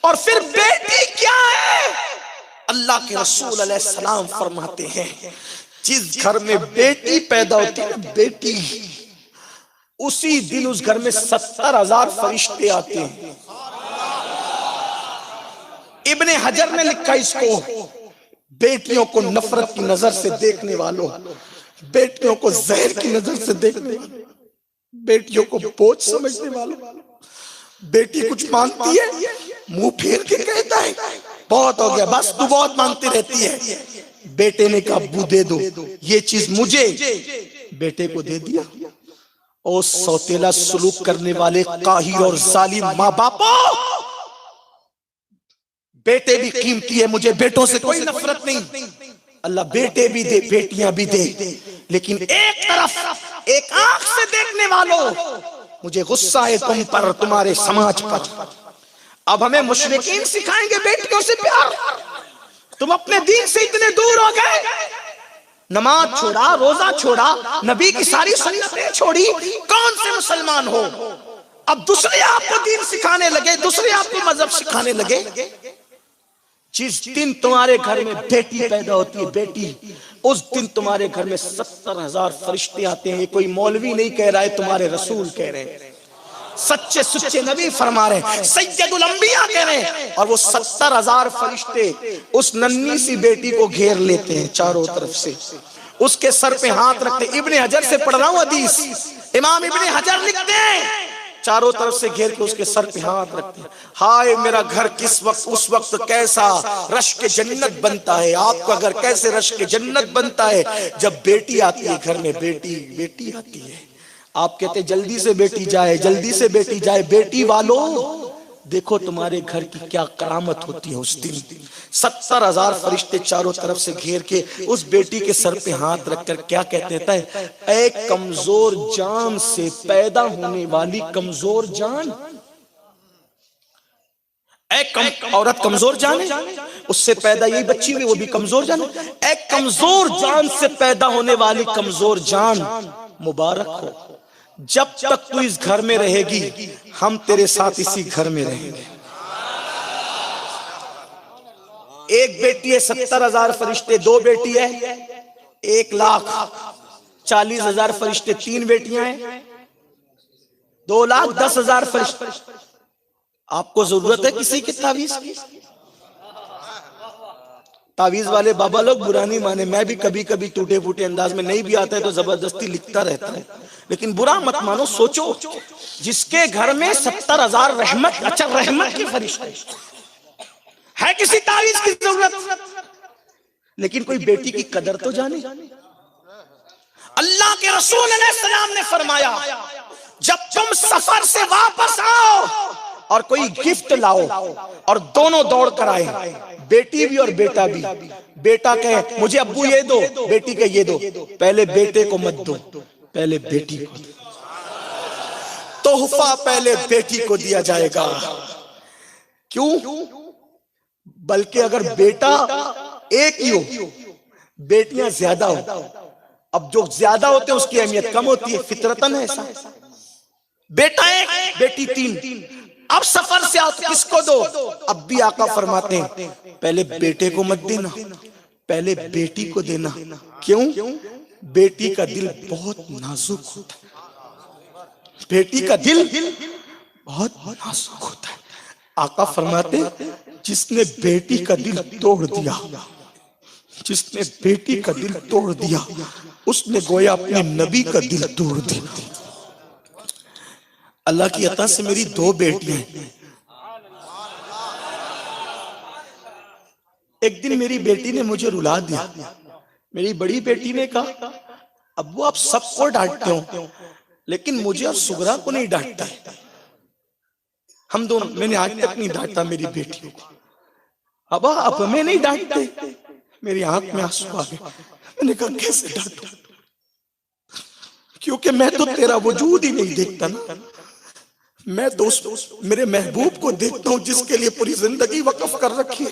اور پھر بیٹی کیا ہے؟ اللہ کے رسول علیہ السلام فرماتے ہیں جس گھر میں بیٹی پیدا ہوتی ہے بیٹی، اسی دن اس گھر میں 70,000 فرشتے آتے ہیں۔ ابن حجر نے لکھا اس کو، بیٹیوں کو نفرت کی نظر سے دیکھنے والوں، بیٹیوں کو زہر کی نظر سے دیکھنے والوں، بیٹیوں کو بوجھ سمجھنے والوں، بیٹی کچھ مانگتی ہے منہ پھیر کے کہتا ہے بہت ہو گیا بس تو بہت مانگتی رہتی ہے۔ بیٹے نے کہا ابو دے دو یہ چیز مجھے، بیٹے کو دے دیا۔ او سوتیلا سلوک کرنے والے قاہر اور ظالم ماں باپوں، بیٹے بھی قیمتی ہے، مجھے بیٹوں سے کوئی نفرت نہیں، اللہ بیٹے بھی دے بیٹیاں بھی دے، لیکن ایک طرف ایک آنکھ سے دیکھنے والوں مجھے غصہ ہے تم پر، تمہارے سماج پر۔ اب ہمیں مشرکین سکھائیں گے بیٹیوں سے پیار، تم اپنے دین سے اتنے دور ہو گئے، نماز چھوڑا، روزہ چھوڑا، نبی کی ساری سنتیں چھوڑی، کون سے مسلمان ہو؟ اب دوسرے آپ کو دین سکھانے لگے، دوسرے آپ کو مذہب سکھانے لگے۔ جس دن تمہارے گھر میں بیٹی پیدا ہوتی ہے بیٹی، اس دن تمہارے گھر میں 70,000 فرشتے آتے ہیں۔ یہ کوئی مولوی نہیں کہہ رہا ہے، تمہارے رسول کہہ رہے ہیں، سچے سچے نبی فرما رہے ہیں، سید الانبیاء کہہ رہے ہیں، اور وہ 70,000 فرشتے اس ننھی سی بیٹی کو گھیر لیتے ہیں چاروں طرف سے، اس کے سر پہ ہاتھ رکھتے ہیں۔ ابن حجر سے پڑھ رہا ہوں حدیث، امام ابن حجر لکھتے ہیں چاروں طرف سے گھیر کے اس کے سر پہ ہاتھ رکھتے ہیں، ہائے میرا گھر کس وقت اس وقت کیسا رشک جنت بنتا ہے، آپ کا گھر کیسے رشک جنت بنتا ہے جب بیٹی آتی ہے گھر میں، بیٹی آتی ہے۔ آپ کہتے جلدی سے بیٹی جائے، جلدی سے بیٹی جائے، بیٹی والوں دیکھو تمہارے گھر کی کیا کرامت ہوتی ہے اس دن۔ 70,000 فرشتے چاروں طرف سے گھیر کے اس بیٹی کے سر پہ ہاتھ رکھ کر کیا کہتے ہیں؟ اے کمزور جان سے پیدا ہونے والی کمزور جان، عورت کمزور جان ہے، اس سے پیدا یہی بچی ہوئی وہ بھی کمزور جان ہے، اے کمزور جان سے پیدا ہونے والی کمزور جان مبارک ہو، جب تک تو اس گھر میں رہے گی ہم تیرے ساتھ اسی گھر میں رہیں گے۔ ایک بیٹی ہے 70,000 فرشتے، دو بیٹی ہے 1,40,000 فرشتے، تین بیٹیاں ہیں 2,10,000 فرشتے۔ آپ کو ضرورت ہے کسی کی تعویذ کی؟ تعویذ والے بابا لوگ برا نہیں مانے، میں بھی کبھی کبھی ٹوٹے پھوٹے انداز میں نہیں بھی آتا ہے تو زبردستی لکھتا رہتا ہے، لیکن برا مت مانو، سوچو جس کے گھر میں 70,000 رحمت، اچھا رحمت کی فرشتے ہے، کسی تعویذ کی ضرورت؟ لیکن کوئی بیٹی کی قدر تو جانے۔ اللہ کے رسول علیہ السلام نے فرمایا جب تم سفر سے واپس آؤ اور کوئی گفٹ لاؤ اور دونوں دوڑ کر آئے، بیٹی بھی اور بیٹا بھی، بیٹا کہے مجھے ابو یہ دو، بیٹی کہے یہ دو، پہلے بیٹے کو مت دو، پہلے بیٹی کو دو، تحفہ پہلے بیٹی کو دیا جائے گا۔ کیوں؟ بلکہ اگر بیٹا ایک ہی ہو بیٹیاں زیادہ ہو، اب جو زیادہ ہوتے ہیں اس کی اہمیت کم ہوتی ہے، فطرتاً ایسا، بیٹا ایک بیٹی تین، اب سفر سے آؤ تو کس کو دو؟ اب بھی آقا فرماتے ہیں پہلے بیٹے کو مت دینا، پہلے بیٹی کو دینا۔ کیوں؟ بیٹی کا دل بہت نازک ہوتا ہے، بیٹی کا دل بہت نازک ہوتا ہے۔ آقا فرماتے ہیں جس نے بیٹی کا دل توڑ دیا، جس نے بیٹی کا دل توڑ دیا اس نے گویا اپنے نبی کا دل توڑ دیا۔ اللہ کی عطا سے میری دو بیٹیاں ہیں، ایک دن میری بیٹی نے مجھے رلا دیا، میری بڑی بیٹی نے کہا ابو آپ سب کو ڈانٹتے ہو لیکن مجھے اور سغرا کو نہیں ڈانٹتا ہے، ہم دونوں، میں نے آج تک نہیں ڈانٹا میری بیٹیوں کو، ابا اب ہمیں نہیں ڈانٹتے، میری آنکھ میں آنسو آ گئے، میں نے کہا کیسے ڈانٹوں، کیونکہ میں تو تیرا وجود ہی نہیں دیکھتا نا، میں تو میرے محبوب کو دیکھتا ہوں جس کے لیے پوری زندگی وقف کر رکھی ہے،